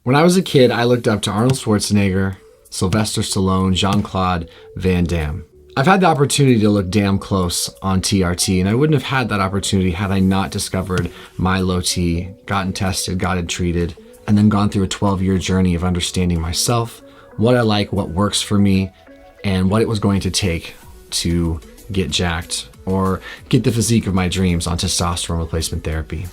When I was a kid, I looked up to Arnold Schwarzenegger, Sylvester Stallone, Jean-Claude Van Damme. I've had the opportunity to look damn close on TRT, and I wouldn't have had that opportunity had I not discovered my low T, gotten tested, gotten treated, and then gone through a 12-year journey of understanding myself, what I like, what works for me, and what it was going to take to get jacked or get the physique of my dreams on testosterone replacement therapy.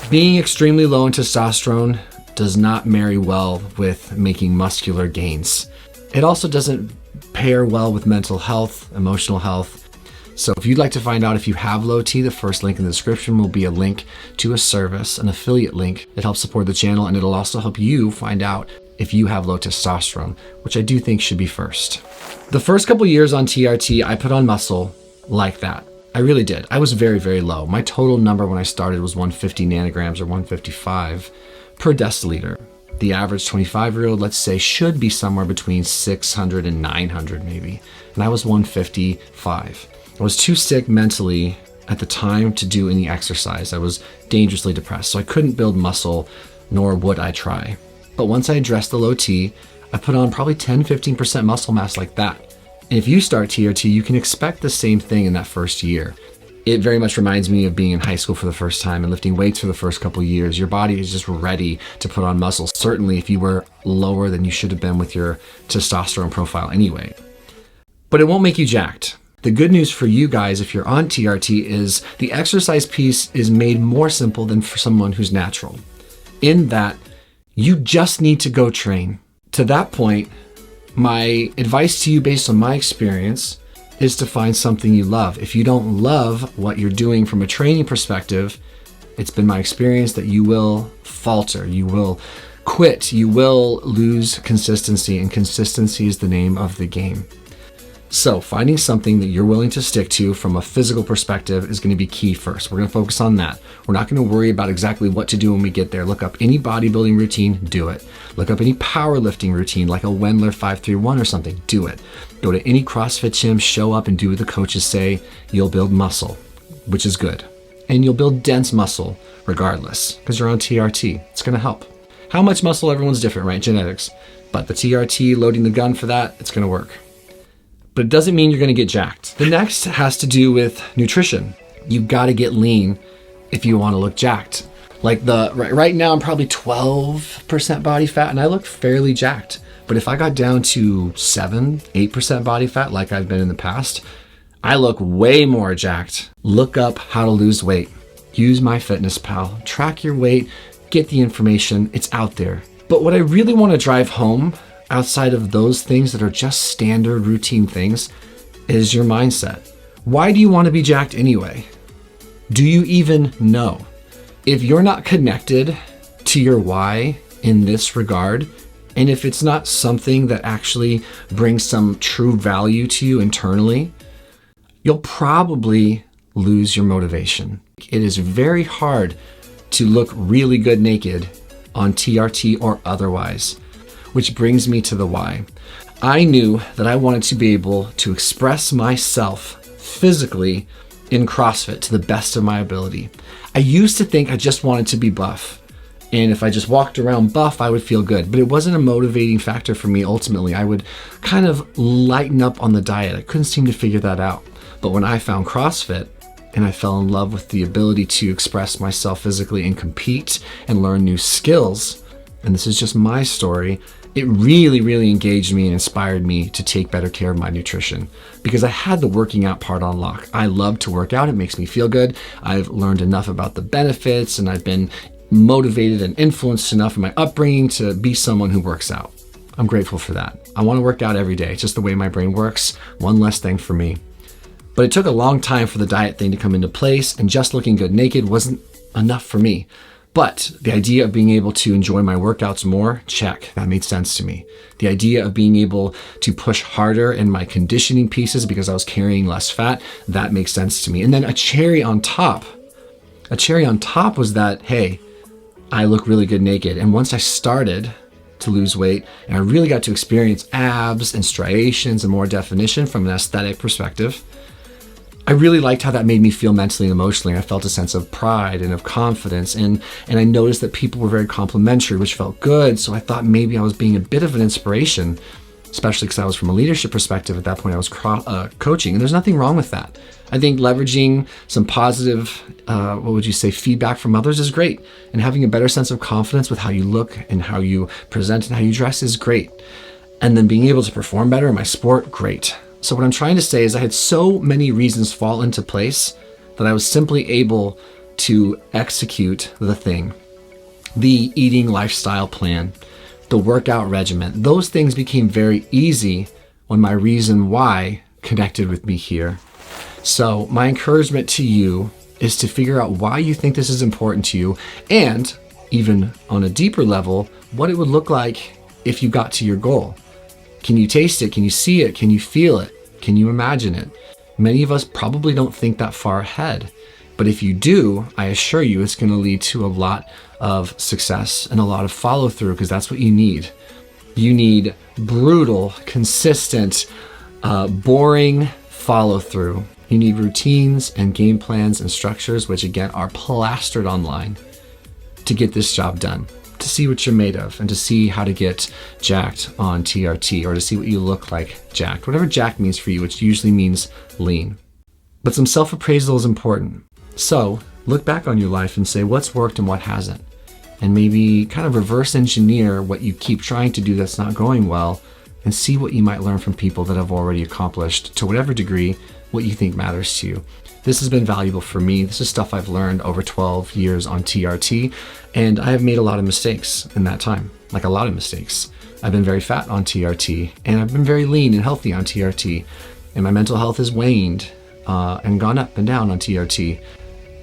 Being extremely low in testosterone does not marry well with making muscular gains. It also doesn't pair well with mental health, emotional health. So if you'd like to find out if you have low T, the first link in the description will be a link to a service, an affiliate link that helps support the channel, and it'll also help you find out if you have low testosterone, which I do think should be first. The first couple years on TRT, I put on muscle like that. I really did. I was very, very low. My total number when I started was 150 nanograms or 155 per deciliter. The average 25-year-old, let's say, should be somewhere between 600 and 900 maybe. And I was 155. I was too sick mentally at the time to do any exercise. I was dangerously depressed, so I couldn't build muscle, nor would I try. But once I addressed the low T, I put on probably 10-15% muscle mass like that. And if you start TRT, you can expect the same thing in that first year. It very much reminds me of being in high school for the first time and lifting weights for the first couple of years. Your body is just ready to put on muscle. Certainly if you were lower than you should have been with your testosterone profile anyway. But it won't make you jacked. The good news for you guys, if you're on TRT, is the exercise piece is made more simple than for someone who's natural. In that, you just need to go train. To that point, my advice to you based on my experience is to find something you love. If you don't love what you're doing from a training perspective, it's been my experience that you will falter, you will quit, you will lose consistency, and consistency is the name of the game. So finding something that you're willing to stick to from a physical perspective is going to be key first. We're going to focus on that. We're not going to worry about exactly what to do when we get there. Look up any bodybuilding routine, do it. Look up any powerlifting routine like a Wendler 531 or something, do it. Go to any CrossFit gym, show up and do what the coaches say. You'll build muscle, which is good. And you'll build dense muscle regardless because you're on TRT. It's going to help. How much muscle? Everyone's different, right? Genetics. But the TRT, loading the gun for that, it's going to work. But it doesn't mean you're going to get jacked. The next has to do with nutrition. You've got to get lean if you want to look jacked. Like right now, I'm probably 12% body fat and I look fairly jacked. But if I got down to 7-8% body fat like I've been in the past, I look way more jacked. Look up how to lose weight. Use MyFitnessPal. Track your weight. Get the information. It's out there. But what I really want to drive home outside of those things that are just standard routine things is your mindset. Why do you want to be jacked anyway? Do you even know? If you're not connected to your why in this regard, and if it's not something that actually brings some true value to you internally, you'll probably lose your motivation. It is very hard to look really good naked on TRT or otherwise. Which brings me to the why. I knew that I wanted to be able to express myself physically in CrossFit to the best of my ability. I used to think I just wanted to be buff. And if I just walked around buff, I would feel good. But it wasn't a motivating factor for me ultimately. I would kind of lighten up on the diet. I couldn't seem to figure that out. But when I found CrossFit and I fell in love with the ability to express myself physically and compete and learn new skills, and this is just my story, it really, really engaged me and inspired me to take better care of my nutrition because I had the working out part on lock. I love to work out. It makes me feel good. I've learned enough about the benefits and I've been motivated and influenced enough in my upbringing to be someone who works out. I'm grateful for that. I want to work out every day. It's just the way my brain works. One less thing for me. But it took a long time for the diet thing to come into place, and just looking good naked wasn't enough for me. But the idea of being able to enjoy my workouts more, check, that made sense to me. The idea of being able to push harder in my conditioning pieces because I was carrying less fat, that makes sense to me. And then a cherry on top was that, hey, I look really good naked. And once I started to lose weight and I really got to experience abs and striations and more definition from an aesthetic perspective, I really liked how that made me feel mentally and emotionally. I felt a sense of pride and of confidence, and I noticed that people were very complimentary, which felt good. So I thought maybe I was being a bit of an inspiration, especially because I was from a leadership perspective. At that point, I was coaching, and there's nothing wrong with that. I think leveraging some positive, feedback from others is great. And having a better sense of confidence with how you look and how you present and how you dress is great. And then being able to perform better in my sport, great. So what I'm trying to say is I had so many reasons fall into place that I was simply able to execute the thing. The eating lifestyle plan, the workout regimen, those things became very easy when my reason why connected with me here. So my encouragement to you is to figure out why you think this is important to you, and even on a deeper level, what it would look like if you got to your goal. Can you taste it? Can you see it? Can you feel it? Can you imagine it? Many of us probably don't think that far ahead. But if you do, I assure you it's going to lead to a lot of success and a lot of follow through, because that's what you need. You need brutal, consistent, boring follow through. You need routines and game plans and structures, which again are plastered online, to get this job done, to see what you're made of, and to see how to get jacked on TRT, or to see what you look like jacked, whatever jacked means for you, which usually means lean. But some self-appraisal is important. So look back on your life and say what's worked and what hasn't, and maybe kind of reverse engineer what you keep trying to do that's not going well, and see what you might learn from people that have already accomplished, to whatever degree, what you think matters to you. This has been valuable for me. This is stuff I've learned over 12 years on TRT, and I have made a lot of mistakes in that time, like a lot of mistakes. I've been very fat on TRT, and I've been very lean and healthy on TRT, and my mental health has waned and gone up and down on TRT.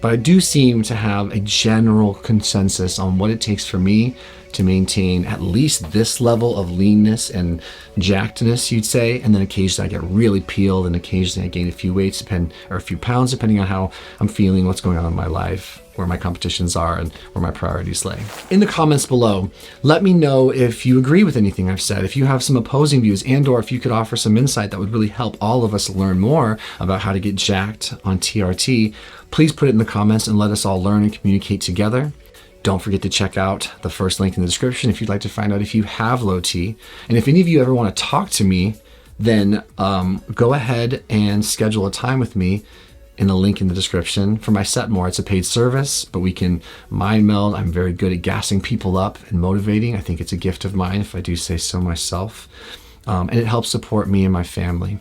But I do seem to have a general consensus on what it takes for me to maintain at least this level of leanness and jackedness, you'd say, and then occasionally I get really peeled, and occasionally I gain a few a few pounds, depending on how I'm feeling, what's going on in my life, where my competitions are, and where my priorities lay. In the comments below, let me know if you agree with anything I've said, if you have some opposing views, and/or if you could offer some insight that would really help all of us learn more about how to get jacked on TRT. Please put it in the comments and let us all learn and communicate together. Don't forget to check out the first link in the description if you'd like to find out if you have low T. And if any of you ever want to talk to me, then go ahead and schedule a time with me in the link in the description for my Set More. It's a paid service, but we can mind meld. I'm very good at gassing people up and motivating. I think it's a gift of mine, if I do say so myself. And it helps support me and my family.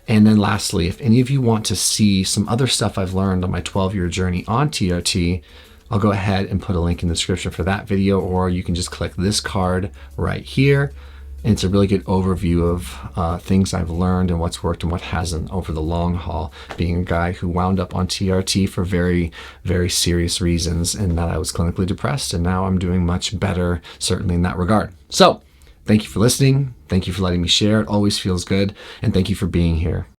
And then lastly, if any of you want to see some other stuff I've learned on my 12-year journey on TRT, I'll go ahead and put a link in the description for that video, or you can just click this card right here. And it's a really good overview of things I've learned and what's worked and what hasn't over the long haul, being a guy who wound up on TRT for very, very serious reasons, and that I was clinically depressed, and now I'm doing much better, certainly in that regard. So thank you for listening. Thank you for letting me share. It always feels good. And thank you for being here.